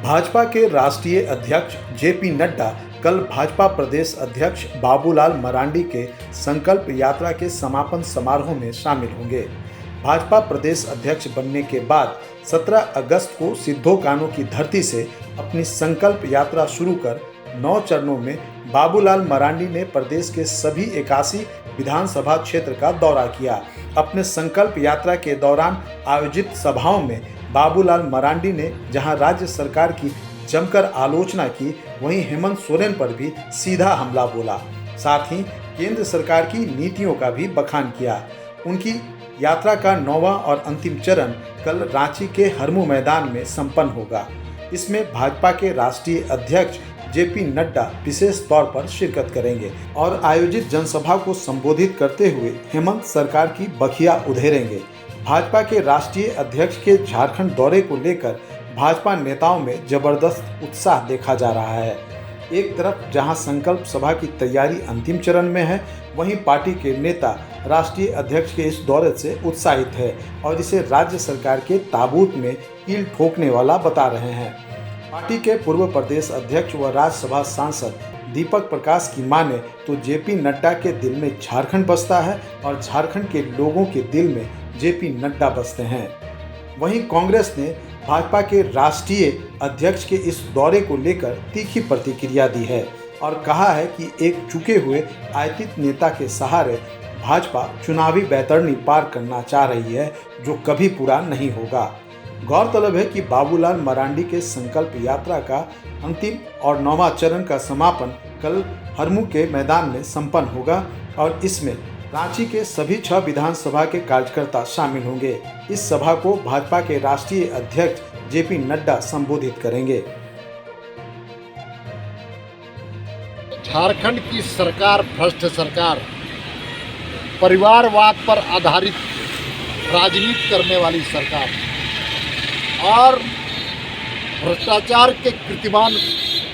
भाजपा के राष्ट्रीय अध्यक्ष जेपी नड्डा कल भाजपा प्रदेश अध्यक्ष बाबूलाल मरांडी के संकल्प यात्रा के समापन समारोह में शामिल होंगे। भाजपा प्रदेश अध्यक्ष बनने के बाद 17 अगस्त को सिद्धो कान्हू की धरती से अपनी संकल्प यात्रा शुरू कर 9 चरणों में बाबूलाल मरांडी ने प्रदेश के सभी 81 विधानसभा क्षेत्र का दौरा किया। अपने संकल्प यात्रा के दौरान आयोजित सभाओं में बाबूलाल मरांडी ने जहां राज्य सरकार की जमकर आलोचना की, वहीं हेमंत सोरेन पर भी सीधा हमला बोला। साथ ही केंद्र सरकार की नीतियों का भी बखान किया। उनकी यात्रा का 9वां और अंतिम चरण कल रांची के हरमू मैदान में संपन्न होगा। इसमें भाजपा के राष्ट्रीय अध्यक्ष जेपी नड्डा विशेष तौर पर शिरकत करेंगे और आयोजित जनसभा को संबोधित करते हुए हेमंत सरकार की बखिया उधेड़ेंगे। भाजपा के राष्ट्रीय अध्यक्ष के झारखंड दौरे को लेकर भाजपा नेताओं में जबरदस्त उत्साह देखा जा रहा है। एक तरफ जहां संकल्प सभा की तैयारी अंतिम चरण में है, वहीं पार्टी के नेता राष्ट्रीय अध्यक्ष के इस दौरे से उत्साहित है और इसे राज्य सरकार के ताबूत में कील ठोकने वाला बता रहे हैं। पार्टी के पूर्व प्रदेश अध्यक्ष व राज्यसभा सांसद दीपक प्रकाश की माने तो जेपी नड्डा के दिल में झारखंड बसता है और झारखंड के लोगों के दिल में जेपी नड्डा बसते हैं। वहीं कांग्रेस ने भाजपा के राष्ट्रीय अध्यक्ष के इस दौरे को लेकर तीखी प्रतिक्रिया दी है और कहा है कि एक चुके हुए आयतित नेता के सहारे भाजपा चुनावी बैतरणी पार करना चाह रही है, जो कभी पूरा नहीं होगा। गौरतलब है कि बाबूलाल मरांडी के संकल्प यात्रा का अंतिम और 9वां चरण का समापन कल हरमू के मैदान में संपन्न होगा और इसमें रांची के सभी 6 विधानसभा के कार्यकर्ता शामिल होंगे। इस सभा को भाजपा के राष्ट्रीय अध्यक्ष जेपी नड्डा संबोधित करेंगे। झारखंड की सरकार भ्रष्ट सरकार, परिवारवाद पर आधारित राजनीति करने वाली सरकार और भ्रष्टाचार के कीर्तिमान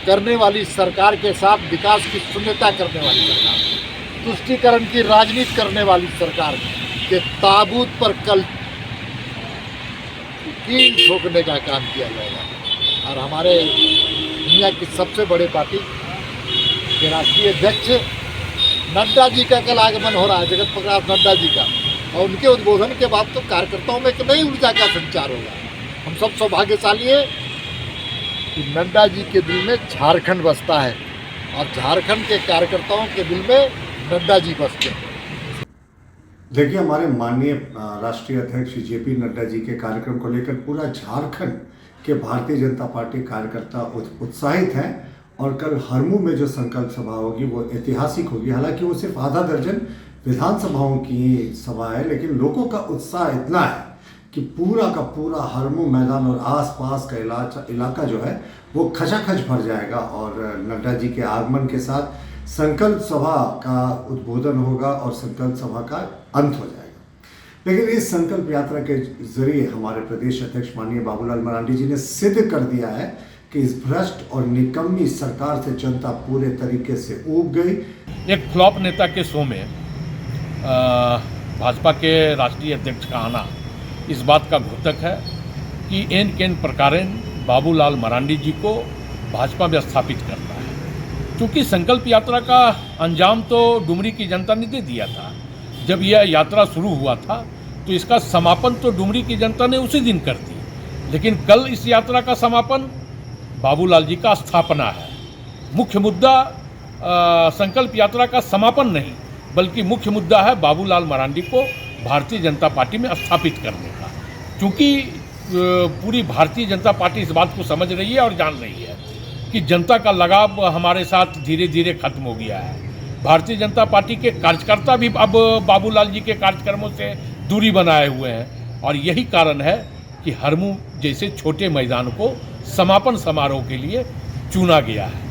करने वाली सरकार के साथ विकास की शून्यता करने वाली सरकार, तुष्टीकरण की राजनीति करने वाली सरकार के ताबूत पर कल कील ठोकने का काम किया जाएगा। और हमारे दुनिया की सबसे बड़ी पार्टी के राष्ट्रीय अध्यक्ष नड्डा जी का कल आगमन हो रहा है, जगत प्रकाश नड्डा जी का, और उनके उद्बोधन के बाद तो कार्यकर्ताओं में एक नई ऊर्जा का संचार होगा। हम सब सौभाग्यशाली हैं कि नड्डा जी के दिल में झारखंड बसता है और झारखंड के कार्यकर्ताओं के दिल में नड्डा जी बसते हैं। देखिए, हमारे माननीय राष्ट्रीय अध्यक्ष जेपी नड्डा जी के कार्यक्रम को लेकर पूरा झारखंड के भारतीय जनता पार्टी कार्यकर्ता उत्साहित हैं और कल हरमू में जो संकल्प सभा होगी वो ऐतिहासिक होगी। हालांकि वो सिर्फ आधा दर्जन विधानसभाओं की सभा है, लेकिन लोगों का उत्साह इतना है कि पूरा का पूरा हरमू मैदान और आसपास का इलाका जो है वो खचाखच भर जाएगा और नड्डा जी के आगमन के साथ संकल्प सभा का उद्बोधन होगा और संकल्प सभा का अंत हो जाएगा। लेकिन इस संकल्प यात्रा के जरिए हमारे प्रदेश अध्यक्ष माननीय बाबूलाल मरांडी जी ने सिद्ध कर दिया है कि इस भ्रष्ट और निकम्मी सरकार से जनता पूरे तरीके से ऊब गई। एक फ्लॉप नेता के शो में भाजपा के राष्ट्रीय अध्यक्ष का आना इस बात का घोतक है कि एन केन प्रकारेण बाबूलाल मरांडी जी को भाजपा में स्थापित करता है। क्योंकि संकल्प यात्रा का अंजाम तो डुमरी की जनता ने दे दिया था। जब यह यात्रा शुरू हुआ था तो इसका समापन तो डुमरी की जनता ने उसी दिन कर दी, लेकिन कल इस यात्रा का समापन बाबूलाल जी का स्थापना है। मुख्य मुद्दा संकल्प यात्रा का समापन नहीं, बल्कि मुख्य मुद्दा है बाबूलाल मरांडी को भारतीय जनता पार्टी में स्थापित करने का। क्योंकि पूरी भारतीय जनता पार्टी इस बात को समझ रही है और जान रही है कि जनता का लगाव हमारे साथ धीरे धीरे खत्म हो गया है। भारतीय जनता पार्टी के कार्यकर्ता भी अब बाबूलाल जी के कार्यक्रमों से दूरी बनाए हुए हैं और यही कारण है कि हरमू जैसे छोटे मैदान को समापन समारोह के लिए चुना गया है।